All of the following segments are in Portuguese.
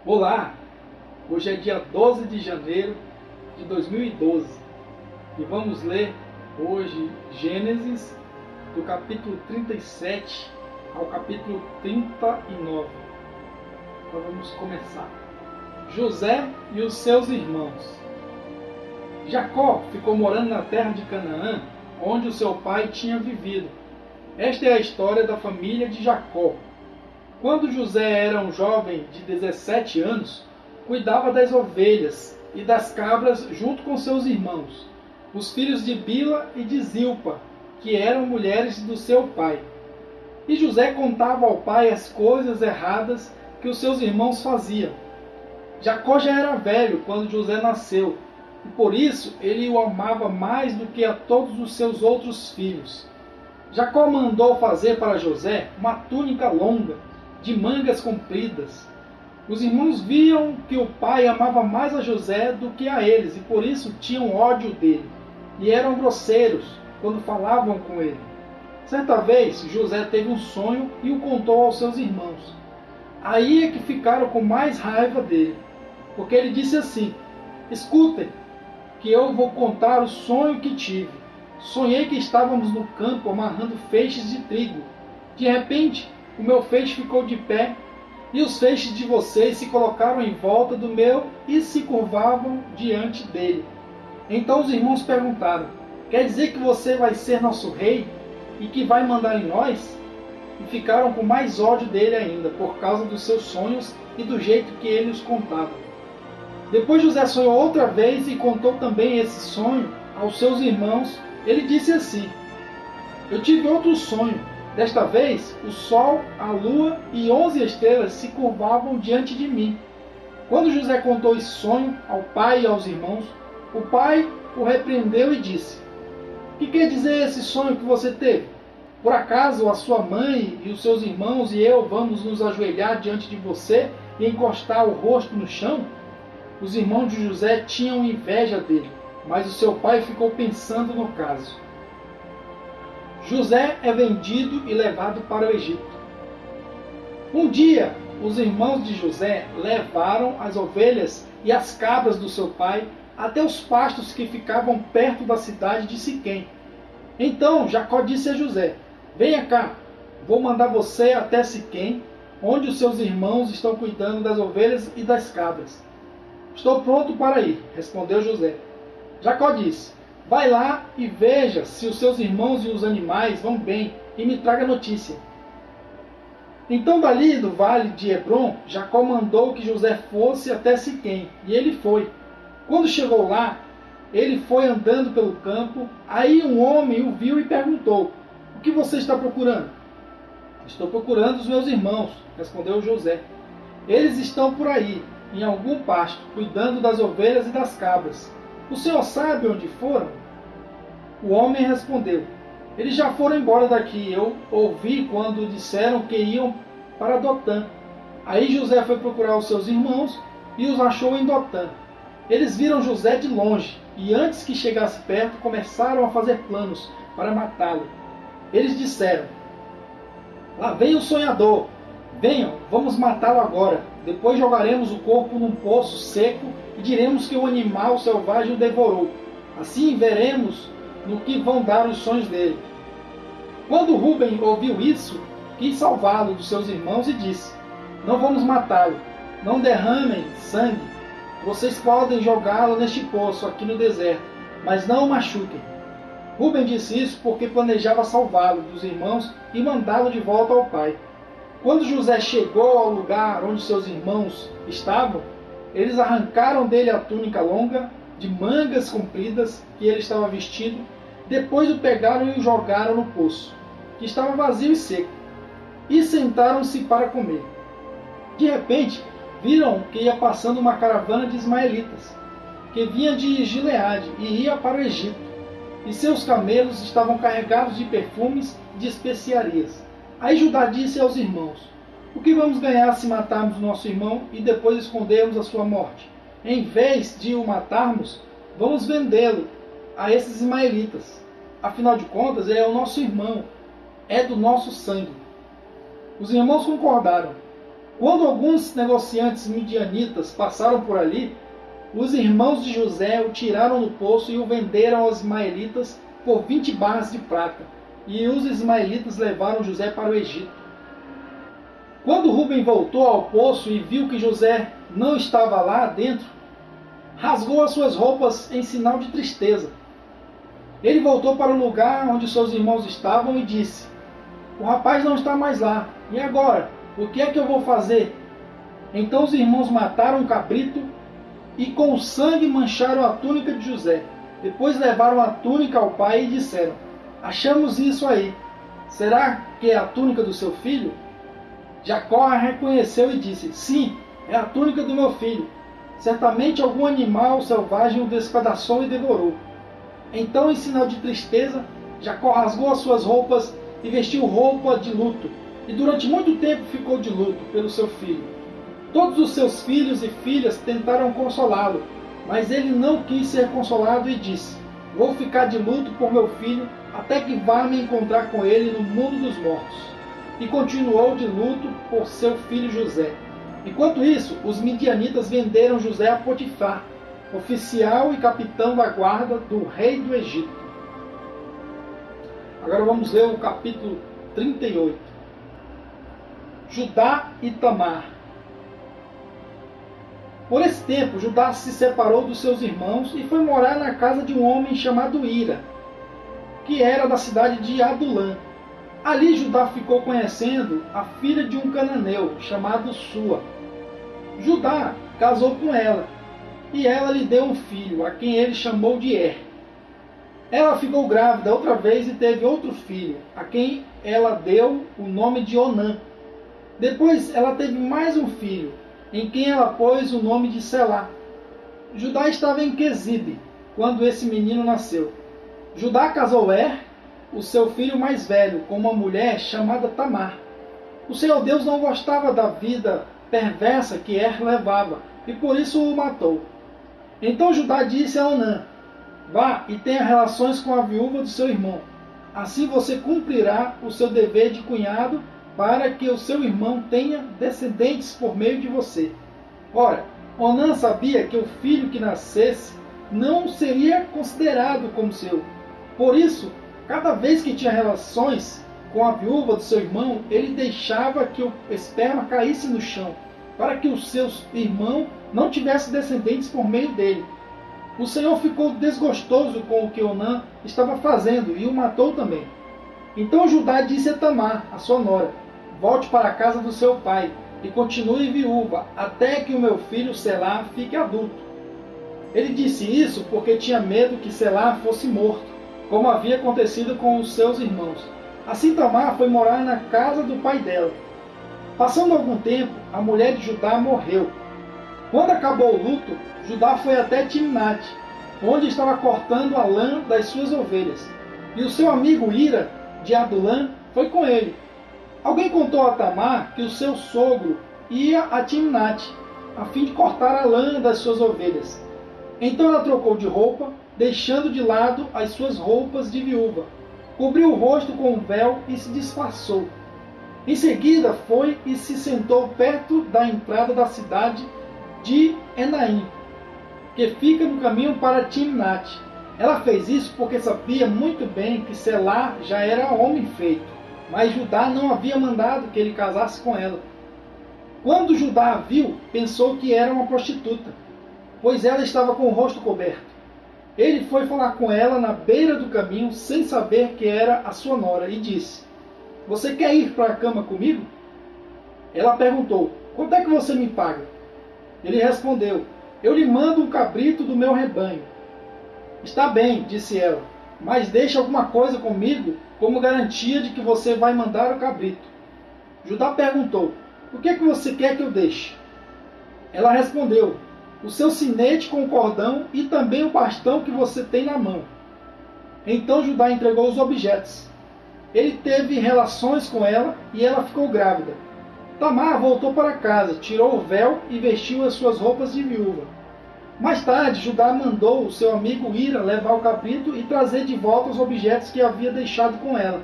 Olá, hoje é dia 12 de janeiro de 2012 e vamos ler hoje Gênesis do capítulo 37 ao capítulo 39. Então vamos começar. José e os seus irmãos. Jacó ficou morando na terra de Canaã, onde o seu pai tinha vivido. Esta é a história da família de Jacó. Quando José era um jovem de 17 anos, cuidava das ovelhas e das cabras junto com seus irmãos, os filhos de Bila e de Zilpa, que eram mulheres do seu pai. E José contava ao pai as coisas erradas que os seus irmãos faziam. Jacó já era velho quando José nasceu, e por isso ele o amava mais do que a todos os seus outros filhos. Jacó mandou fazer para José uma túnica longa, de mangas compridas. Os irmãos viam que o pai amava mais a José do que a eles, e por isso tinham ódio dele, e eram grosseiros quando falavam com ele. Certa vez, José teve um sonho e o contou aos seus irmãos. Aí é que ficaram com mais raiva dele, porque ele disse assim: escutem, que eu vou contar o sonho que tive. Sonhei que estávamos no campo amarrando feixes de trigo. De repente, o meu feixe ficou de pé, e os feixes de vocês se colocaram em volta do meu e se curvavam diante dele. Então os irmãos perguntaram: quer dizer que você vai ser nosso rei e que vai mandar em nós? E ficaram com mais ódio dele ainda, por causa dos seus sonhos e do jeito que ele os contava. Depois José sonhou outra vez e contou também esse sonho aos seus irmãos. Ele disse assim: eu tive outro sonho. Desta vez, o sol, a lua e 11 estrelas se curvavam diante de mim. Quando José contou esse sonho ao pai e aos irmãos, o pai o repreendeu e disse: o que quer dizer esse sonho que você teve? Por acaso a sua mãe e os seus irmãos e eu vamos nos ajoelhar diante de você e encostar o rosto no chão? Os irmãos de José tinham inveja dele, mas o seu pai ficou pensando no caso. José é vendido e levado para o Egito. Um dia, os irmãos de José levaram as ovelhas e as cabras do seu pai até os pastos que ficavam perto da cidade de Siquém. Então Jacó disse a José: venha cá, vou mandar você até Siquém, onde os seus irmãos estão cuidando das ovelhas e das cabras. Estou pronto para ir, respondeu José. Jacó disse: vai lá e veja se os seus irmãos e os animais vão bem, e me traga notícia. Então dali do vale de Hebrom, Jacó mandou que José fosse até Siquém, e ele foi. Quando chegou lá, ele foi andando pelo campo. Aí um homem o viu e perguntou: o que você está procurando? Estou procurando os meus irmãos, respondeu José. Eles estão por aí, em algum pasto, cuidando das ovelhas e das cabras. O senhor sabe onde foram? O homem respondeu: eles já foram embora daqui. Eu ouvi quando disseram que iam para Dotã. Aí José foi procurar os seus irmãos e os achou em Dotã. Eles viram José de longe e antes que chegasse perto começaram a fazer planos para matá-lo. Eles disseram: lá vem o sonhador. Venham, vamos matá-lo agora. Depois jogaremos o corpo num poço seco e diremos que o animal selvagem o devorou. Assim veremos no que vão dar os sonhos dele. Quando Rúben ouviu isso, quis salvá-lo dos seus irmãos e disse: não vamos matá-lo, não derramem sangue. Vocês podem jogá-lo neste poço aqui no deserto, mas não o machuquem. Rúben disse isso porque planejava salvá-lo dos irmãos e mandá-lo de volta ao pai. Quando José chegou ao lugar onde seus irmãos estavam, eles arrancaram dele a túnica longa, de mangas compridas, que ele estava vestido. Depois o pegaram e o jogaram no poço, que estava vazio e seco, e sentaram-se para comer. De repente, viram que ia passando uma caravana de ismaelitas, que vinha de Gileade e ia para o Egito, e seus camelos estavam carregados de perfumes e de especiarias. Aí Judá disse aos irmãos: o que vamos ganhar se matarmos nosso irmão e depois escondermos a sua morte? Em vez de o matarmos, vamos vendê-lo a esses ismaelitas. Afinal de contas, ele é o nosso irmão, é do nosso sangue. Os irmãos concordaram. Quando alguns negociantes midianitas passaram por ali, os irmãos de José o tiraram do poço e o venderam aos ismaelitas por 20 barras de prata. E os ismaelitas levaram José para o Egito. Quando Rúben voltou ao poço e viu que José não estava lá dentro, rasgou as suas roupas em sinal de tristeza. Ele voltou para o lugar onde seus irmãos estavam e disse: o rapaz não está mais lá. E agora? O que é que eu vou fazer? Então os irmãos mataram um cabrito e com o sangue mancharam a túnica de José. Depois levaram a túnica ao pai e disseram: achamos isso aí. Será que é a túnica do seu filho? Jacó a reconheceu e disse: sim, é a túnica do meu filho. Certamente algum animal selvagem o despedaçou e devorou. Então, em sinal de tristeza, Jacó rasgou as suas roupas e vestiu roupa de luto. E durante muito tempo ficou de luto pelo seu filho. Todos os seus filhos e filhas tentaram consolá-lo, mas ele não quis ser consolado e disse: vou ficar de luto por meu filho até que vá me encontrar com ele no mundo dos mortos. E continuou de luto por seu filho José. Enquanto isso, os midianitas venderam José a Potifar, oficial e capitão da guarda do rei do Egito. Agora vamos ler o capítulo 38. Judá e Tamar. Por esse tempo, Judá se separou dos seus irmãos e foi morar na casa de um homem chamado Ira, que era da cidade de Adulã. Ali Judá ficou conhecendo a filha de um cananeu chamado Sua. Judá casou com ela, e ela lhe deu um filho, a quem ele chamou de Er. Ela ficou grávida outra vez e teve outro filho, a quem ela deu o nome de Onã. Depois ela teve mais um filho, em quem ela pôs o nome de Selá. Judá estava em Quezibe, quando esse menino nasceu. Judá casou Er, o seu filho mais velho, com uma mulher chamada Tamar. O Senhor Deus não gostava da vida perversa que Er levava, e por isso o matou. Então Judá disse a Onã: vá e tenha relações com a viúva do seu irmão. Assim você cumprirá o seu dever de cunhado, para que o seu irmão tenha descendentes por meio de você. Ora, Onã sabia que o filho que nascesse não seria considerado como seu. Por isso, cada vez que tinha relações com a viúva do seu irmão, ele deixava que o esperma caísse no chão, para que o seu irmão não tivesse descendentes por meio dele. O Senhor ficou desgostoso com o que Onã estava fazendo e o matou também. Então Judá disse a Tamar, a sua nora: volte para a casa do seu pai e continue viúva, até que o meu filho Selá fique adulto. Ele disse isso porque tinha medo que Selá fosse morto, como havia acontecido com os seus irmãos. Assim Tamar foi morar na casa do pai dela. Passando algum tempo, a mulher de Judá morreu. Quando acabou o luto, Judá foi até Timnate, onde estava cortando a lã das suas ovelhas. E o seu amigo Ira, de Adulã, foi com ele. Alguém contou a Tamar que o seu sogro ia a Timnate, a fim de cortar a lã das suas ovelhas. Então ela trocou de roupa, deixando de lado as suas roupas de viúva. Cobriu o rosto com um véu e se disfarçou. Em seguida foi e se sentou perto da entrada da cidade de Enaim, que fica no caminho para Timnate. Ela fez isso porque sabia muito bem que Selá já era homem feito, mas Judá não havia mandado que ele casasse com ela. Quando Judá a viu, pensou que era uma prostituta, pois ela estava com o rosto coberto. Ele foi falar com ela na beira do caminho, sem saber que era a sua nora, e disse: você quer ir para a cama comigo? Ela perguntou: quanto é que você me paga? Ele respondeu: eu lhe mando um cabrito do meu rebanho. Está bem, disse ela, mas deixe alguma coisa comigo como garantia de que você vai mandar o cabrito. Judá perguntou: o que é que você quer que eu deixe? Ela respondeu: o seu sinete com o cordão e também o bastão que você tem na mão. Então Judá entregou os objetos. Ele teve relações com ela e ela ficou grávida. Tamar voltou para casa, tirou o véu e vestiu as suas roupas de viúva. Mais tarde, Judá mandou o seu amigo Ira levar o cabrito e trazer de volta os objetos que havia deixado com ela.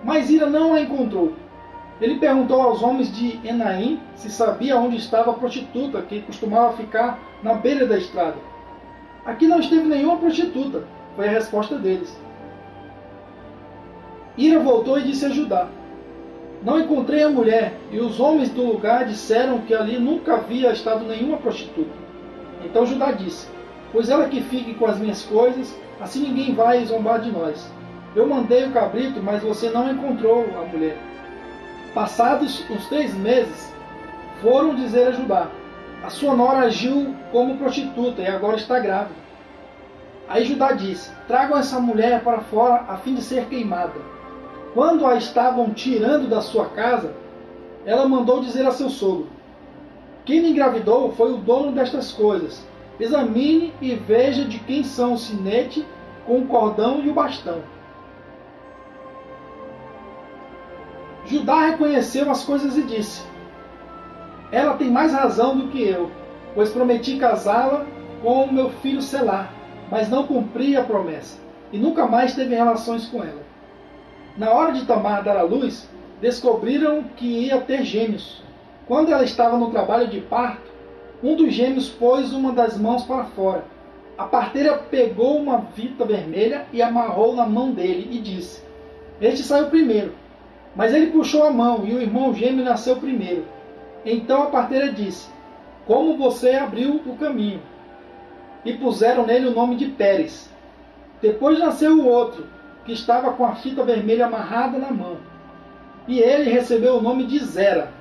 Mas Ira não a encontrou. Ele perguntou aos homens de Enaim se sabia onde estava a prostituta que costumava ficar na beira da estrada. Aqui não esteve nenhuma prostituta, foi a resposta deles. Ira voltou e disse a Judá: não encontrei a mulher, e os homens do lugar disseram que ali nunca havia estado nenhuma prostituta. Então Judá disse: pois ela que fique com as minhas coisas, assim ninguém vai zombar de nós. Eu mandei o cabrito, mas você não encontrou a mulher. Passados uns 3 meses, foram dizer a Judá: a sua nora agiu como prostituta e agora está grávida. Aí Judá disse: tragam essa mulher para fora a fim de ser queimada. Quando a estavam tirando da sua casa, ela mandou dizer a seu sogro: quem me engravidou foi o dono destas coisas. Examine e veja de quem são o sinete com o cordão e o bastão. Judá reconheceu as coisas e disse: ela tem mais razão do que eu, pois prometi casá-la com o meu filho Selá, mas não cumpri a promessa, e nunca mais teve relações com ela. Na hora de Tamar dar à luz, descobriram que ia ter gêmeos. Quando ela estava no trabalho de parto, um dos gêmeos pôs uma das mãos para fora. A parteira pegou uma fita vermelha e amarrou na mão dele e disse: este saiu primeiro. Mas ele puxou a mão e o irmão gêmeo nasceu primeiro. Então a parteira disse: como você abriu o caminho? E puseram nele o nome de Pérez. Depois nasceu o outro, que estava com a fita vermelha amarrada na mão. E ele recebeu o nome de Zera.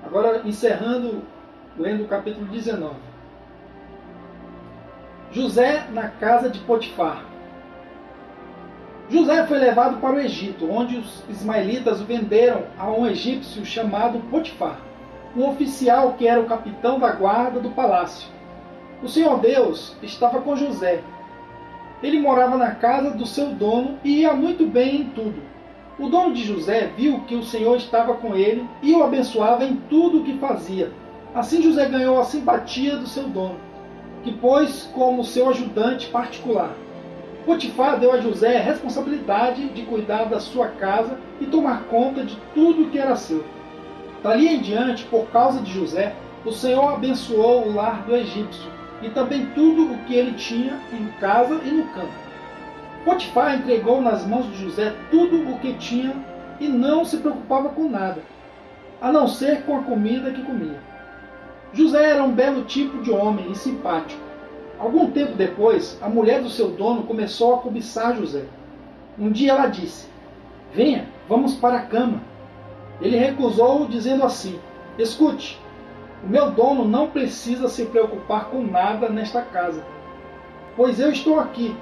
Agora encerrando, lendo o capítulo 19. José na casa de Potifar. José foi levado para o Egito, onde os ismaelitas o venderam a um egípcio chamado Potifar, um oficial que era o capitão da guarda do palácio. O Senhor Deus estava com José. Ele morava na casa do seu dono e ia muito bem em tudo. O dono de José viu que o Senhor estava com ele e o abençoava em tudo o que fazia. Assim José ganhou a simpatia do seu dono, que pôs como seu ajudante particular. Potifar deu a José a responsabilidade de cuidar da sua casa e tomar conta de tudo que era seu. Dali em diante, por causa de José, o Senhor abençoou o lar do egípcio e também tudo o que ele tinha em casa e no campo. Potifar entregou nas mãos de José tudo o que tinha e não se preocupava com nada, a não ser com a comida que comia. José era um belo tipo de homem e simpático. Algum tempo depois, a mulher do seu dono começou a cobiçar José. Um dia ela disse: venha, vamos para a cama. Ele recusou, dizendo assim: escute, o meu dono não precisa se preocupar com nada nesta casa, pois eu estou aqui.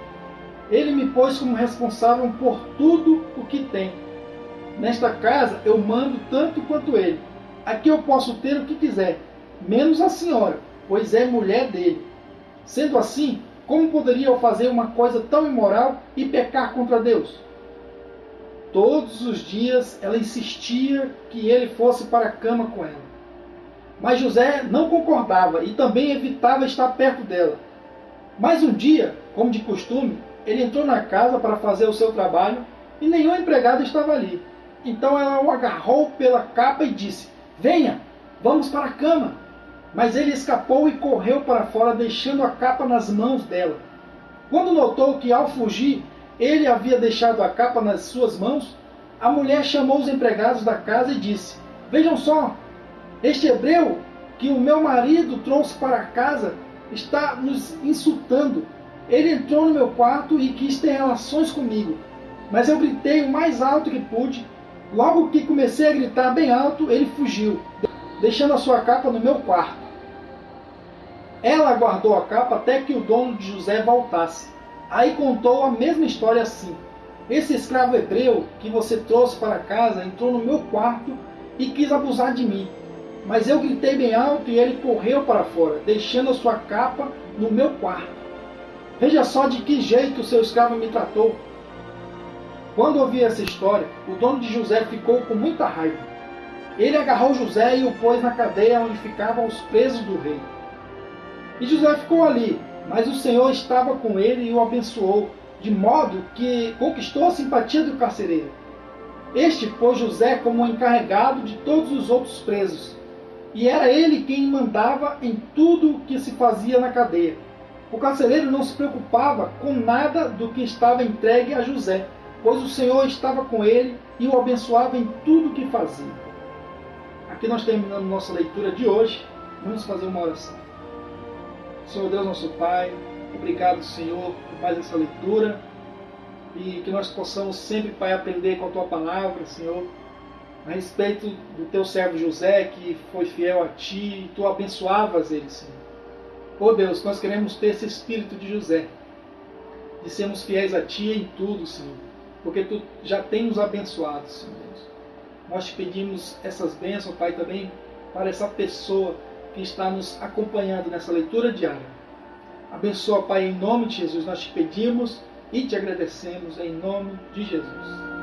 Ele me pôs como responsável por tudo o que tem. Nesta casa eu mando tanto quanto ele. Aqui eu posso ter o que quiser, menos a senhora, pois é mulher dele. Sendo assim, como poderia eu fazer uma coisa tão imoral e pecar contra Deus? Todos os dias ela insistia que ele fosse para a cama com ela. Mas José não concordava e também evitava estar perto dela. Mas um dia, como de costume, ele entrou na casa para fazer o seu trabalho e nenhum empregado estava ali. Então ela o agarrou pela capa e disse: venha, vamos para a cama. Mas ele escapou e correu para fora, deixando a capa nas mãos dela. Quando notou que, ao fugir, ele havia deixado a capa nas suas mãos, a mulher chamou os empregados da casa e disse: vejam só, este hebreu que o meu marido trouxe para casa está nos insultando. Ele entrou no meu quarto e quis ter relações comigo, mas eu gritei o mais alto que pude. Logo que comecei a gritar bem alto, ele fugiu, deixando a sua capa no meu quarto. Ela guardou a capa até que o dono de José voltasse. Aí contou a mesma história assim: esse escravo hebreu que você trouxe para casa entrou no meu quarto e quis abusar de mim. Mas eu gritei bem alto e ele correu para fora, deixando a sua capa no meu quarto. Veja só de que jeito o seu escravo me tratou. Quando ouvi essa história, o dono de José ficou com muita raiva. Ele agarrou José e o pôs na cadeia onde ficavam os presos do rei. E José ficou ali, mas o Senhor estava com ele e o abençoou, de modo que conquistou a simpatia do carcereiro. Este pôs José como encarregado de todos os outros presos, e era ele quem mandava em tudo o que se fazia na cadeia. O carcereiro não se preocupava com nada do que estava entregue a José, pois o Senhor estava com ele e o abençoava em tudo o que fazia. Aqui nós terminamos nossa leitura de hoje. Vamos fazer uma oração. Senhor Deus, nosso Pai, obrigado, Senhor, por mais essa leitura, e que nós possamos sempre, Pai, aprender com a Tua palavra, Senhor, a respeito do Teu servo José, que foi fiel a Ti, e Tu abençoavas ele, Senhor. Oh Deus, nós queremos ter esse espírito de José, de sermos fiéis a Ti em tudo, Senhor, porque Tu já tens nos abençoado, Senhor Deus. Nós te pedimos essas bênçãos, Pai, também para essa pessoa que está nos acompanhando nessa leitura diária. Abençoa, Pai, em nome de Jesus, nós te pedimos e te agradecemos em nome de Jesus.